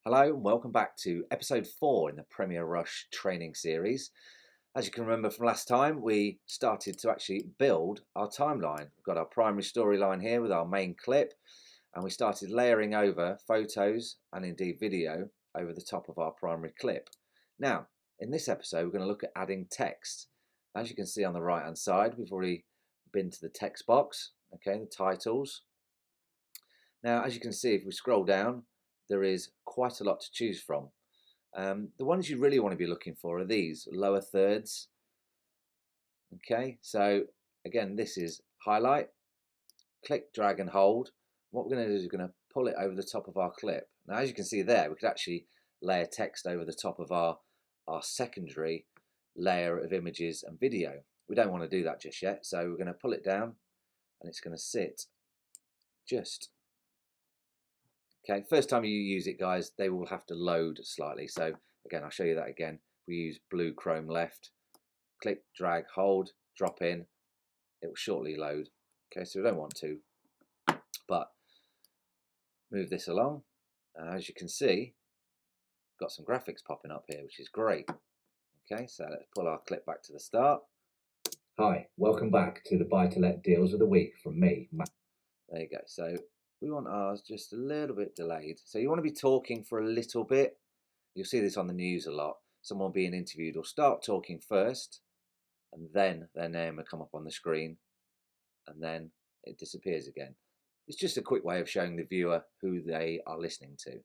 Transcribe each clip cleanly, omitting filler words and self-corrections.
Hello and welcome back to episode 4 in the Premier Rush training series. As you can remember from last time, we started to actually build our timeline. We've got our primary storyline here with our main clip, and we started layering over photos and indeed video over the top of our primary clip. Now, in this episode, we're going to look at adding text. As you can see on the right hand side, we've already been to the text box, okay, the titles. Now, as you can see, if we scroll down, there is quite a lot to choose from. The ones you really want to be looking for are these lower thirds. Okay, so again, this is highlight, click, drag and hold. What we're going to do is we're going to pull it over the top of our clip. Now, as you can see there, we could actually layer text over the top of our secondary layer of images and video. We don't want to do that just yet, so we're going to pull it down and it's going to sit just. Okay, first time you use it, guys, they will have to load slightly. So again, I'll show you that again. We use blue Chrome left, click, drag, hold, drop in. It will shortly load. Okay, so we don't want to, but move this along. As you can see, got some graphics popping up here, which is great. Okay, so let's pull our clip back to the start. Hi, welcome back to the Buy to Let Deals of the Week from me, Matt. There you go. So we want ours just a little bit delayed. So you want to be talking for a little bit. You'll see this on the news a lot. Someone being interviewed will start talking first, and then their name will come up on the screen, and then it disappears again. It's just a quick way of showing the viewer who they are listening to.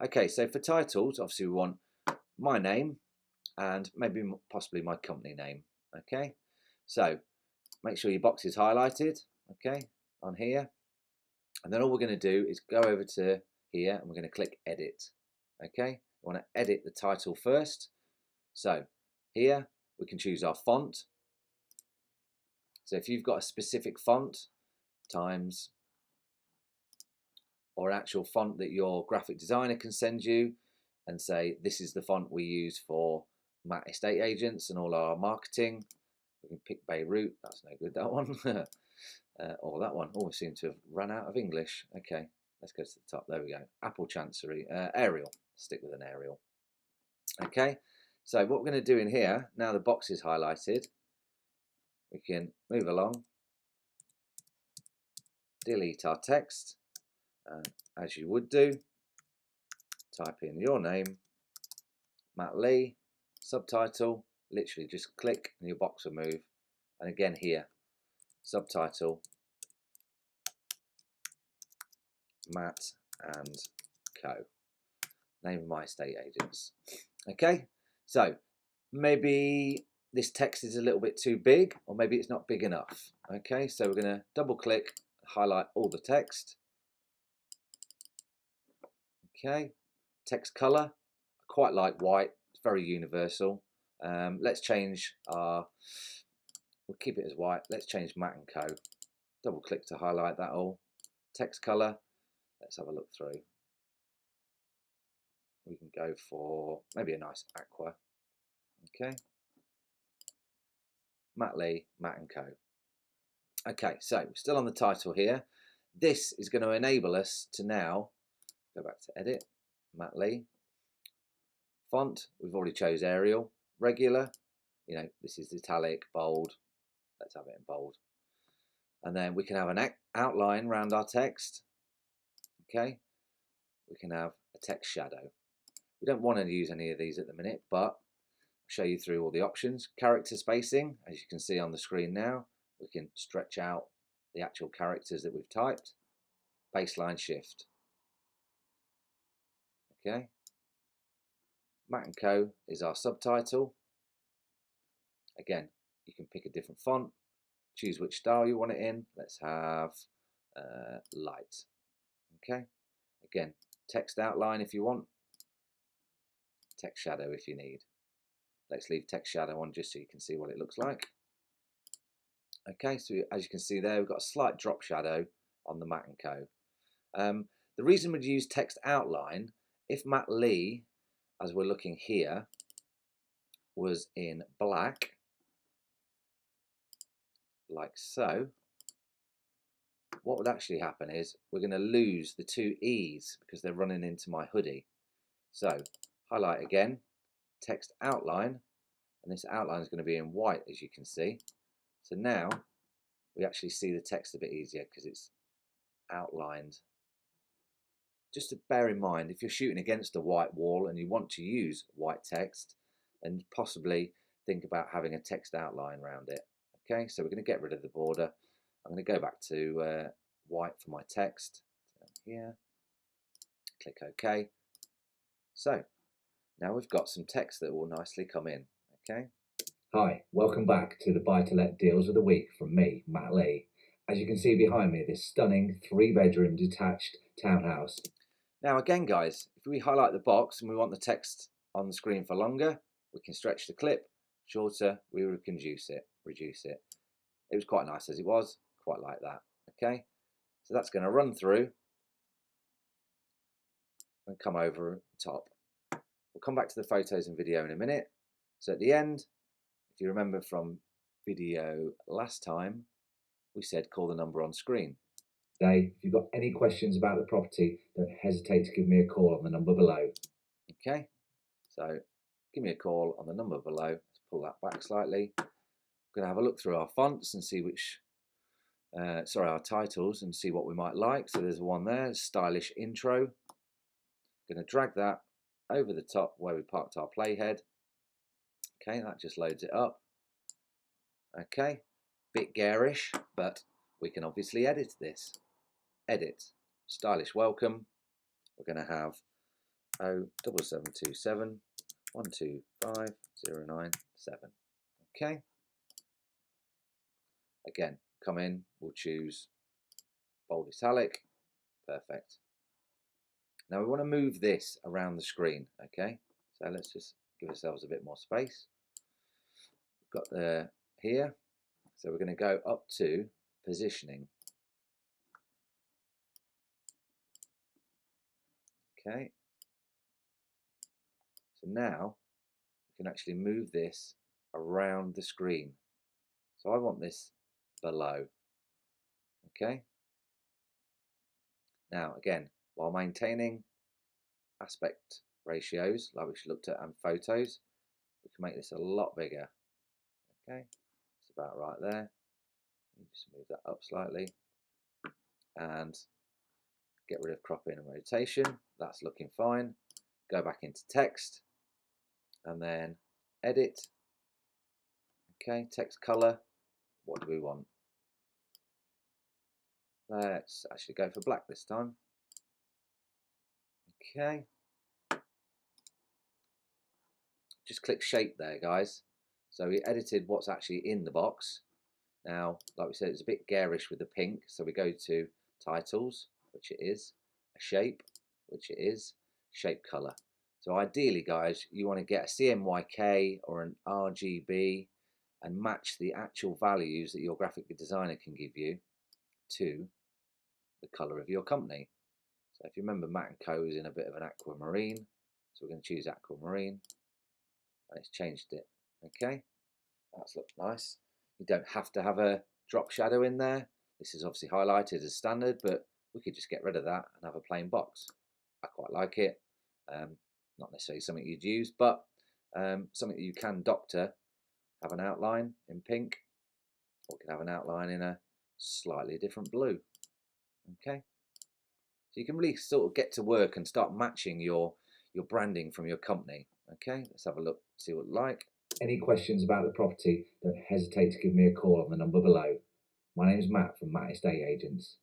Okay, so for titles, obviously we want my name and maybe possibly my company name. Okay, so make sure your box is highlighted, okay, on here. And then all we're going to do is go over to here and we're going to click edit. Okay, we want to edit the title first. So here we can choose our font. So if you've got a specific font, Times, or an actual font that your graphic designer can send you and say, this is the font we use for Matt Estate Agents and all our marketing. We can pick Beirut, that's no good, that one. Or that one. Oh, we seem to have run out of English. Okay, let's go to the top. There we go. Apple Chancery, Arial. Stick with an Arial. Okay, so what we're going to do in here, now the box is highlighted, we can move along, delete our text, and as you would do, type in your name, Matt Lee, subtitle, literally just click and your box will move. And again here, subtitle, Matt and Co. Name of my estate agents. Okay, so maybe this text is a little bit too big, or maybe it's not big enough. Okay, so we're going to double click, highlight all the text. Okay, text color, I quite like white, it's very universal. Let's change our, we'll keep it as white, let's change Matt and Co. Double click to highlight that all. Text color, let's have a look through. We can go for maybe a nice aqua. Okay, Matt Lee, Matt and Co. Okay, so we're still on the title here. This is going to enable us to now go back to edit, Matt Lee. Font, we've already chose Arial. Regular, you know, this is italic, bold. Let's have it in bold. And then we can have an outline around our text. Okay, we can have a text shadow. We don't want to use any of these at the minute, but I'll show you through all the options. Character spacing, as you can see on the screen now, we can stretch out the actual characters that we've typed. Baseline shift. Okay. Matt and Co is our subtitle. Again, you can pick a different font, choose which style you want it in. Let's have light. Okay. Again, text outline if you want, text shadow if you need. Let's leave text shadow on just so you can see what it looks like. Okay, so as you can see there, we've got a slight drop shadow on the Matt and Co. The reason we'd use text outline, if Matt Lee, as we're looking here, was in black, like so, what would actually happen is we're going to lose the two E's because they're running into my hoodie. So highlight again, text outline, and this outline is going to be in white, as you can see. So now we actually see the text a bit easier because it's outlined. Just to bear in mind, if you're shooting against a white wall and you want to use white text, then possibly think about having a text outline around it. Okay, so we're going to get rid of the border. I'm going to go back to white for my text. Here, click OK. So now we've got some text that will nicely come in. Okay. Hi, welcome back to the Buy to Let Deals of the Week from me, Matt Lee. As you can see behind me, this stunning 3-bedroom detached townhouse. Now again, guys, if we highlight the box and we want the text on the screen for longer, we can stretch the clip. Shorter, we can reduce it. It was quite nice as it was, quite like that. Okay, so that's going to run through and come over the top. We'll come back to the photos and video in a minute. So at the end, if you remember from video last time, we said call the number on screen. Today, if you've got any questions about the property, don't hesitate to give me a call on the number below. Okay, so give me a call on the number below. Let's pull that back slightly. We're going to have a look through our fonts and see which, our titles, and see what we might like. So there's one there, stylish intro. Going to drag that over the top where we parked our playhead. Okay, that just loads it up. Okay, bit garish, but we can obviously edit this. Edit, stylish welcome. We're going to have 07727 125 097. Okay. Again, come in, we'll choose bold italic. Perfect. Now we want to move this around the screen. Okay, so let's just give ourselves a bit more space. We've got the here, so we're going to go up to positioning. Okay, so now we can actually move this around the screen. So I want this below. Okay, now again, while maintaining aspect ratios like we looked at and photos, we can make this a lot bigger. Okay, it's about right there. You just move that up slightly and get rid of cropping and rotation. That's looking fine. Go back into text and then edit. Okay, text color. What do we want? Let's actually go for black this time. Okay. Just click shape there, guys. So we edited what's actually in the box. Now, like we said, it's a bit garish with the pink, so we go to titles, which it is, a shape, which it is, shape color. So ideally, guys, you want to get a CMYK or an RGB and match the actual values that your graphic designer can give you to the color of your company. So if you remember, Matt & Co is in a bit of an aquamarine, so we're going to choose aquamarine, and it's changed it. Okay, that's looked nice. You don't have to have a drop shadow in there. This is obviously highlighted as standard, but we could just get rid of that and have a plain box. I quite like it. Not necessarily something you'd use, but something that you can doctor. Have an outline in pink, or we could have an outline in a slightly different blue. Okay, so you can really sort of get to work and start matching your branding from your company. Okay, let's have a look, see what it's like. Any questions about the property, don't hesitate to give me a call on the number below. My name's Matt from Matt Estate Agents.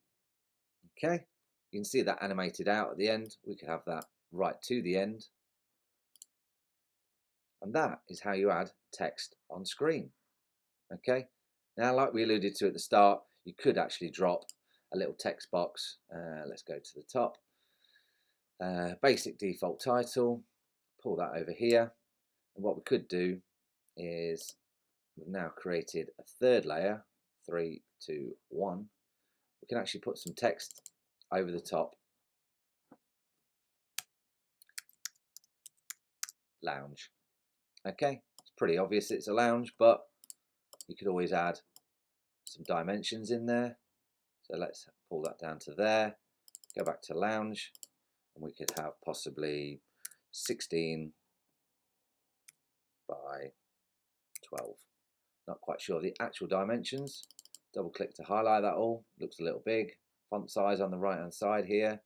Okay, you can see that animated out at the end. We could have that right to the end. And that is how you add text on screen. Okay, now like we alluded to at the start, you could actually drop a little text box. Let's go to the top. Basic default title, pull that over here. And what we could do is we've now created a third layer, 3, 2, 1. We can actually put some text over the top. Lounge. Okay, it's pretty obvious it's a lounge, but you could always add some dimensions in there. So let's pull that down to there, go back to lounge, and we could have possibly 16 by 12. Not quite sure of the actual dimensions. Double click to highlight that all. Looks a little big. Font size on the right hand side here.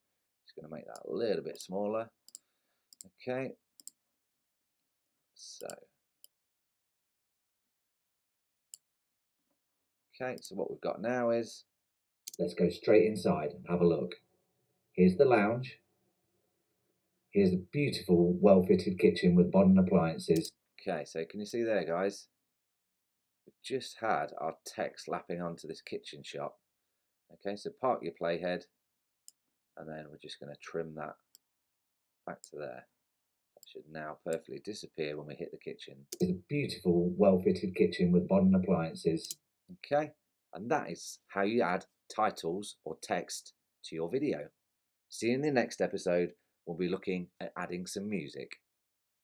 Just going to make that a little bit smaller. Okay. So what we've got now is, let's go straight inside and have a look. Here's the lounge. Here's the beautiful, well-fitted kitchen with modern appliances. Okay, so can you see there, guys? We've just had our text lapping onto this kitchen shop. Okay, so park your playhead, and then we're just going to trim that back to there. That should now perfectly disappear when we hit the kitchen. It's a beautiful, well-fitted kitchen with modern appliances. Okay, and that is how you add titles or text to your video. See you in the next episode. We'll be looking at adding some music.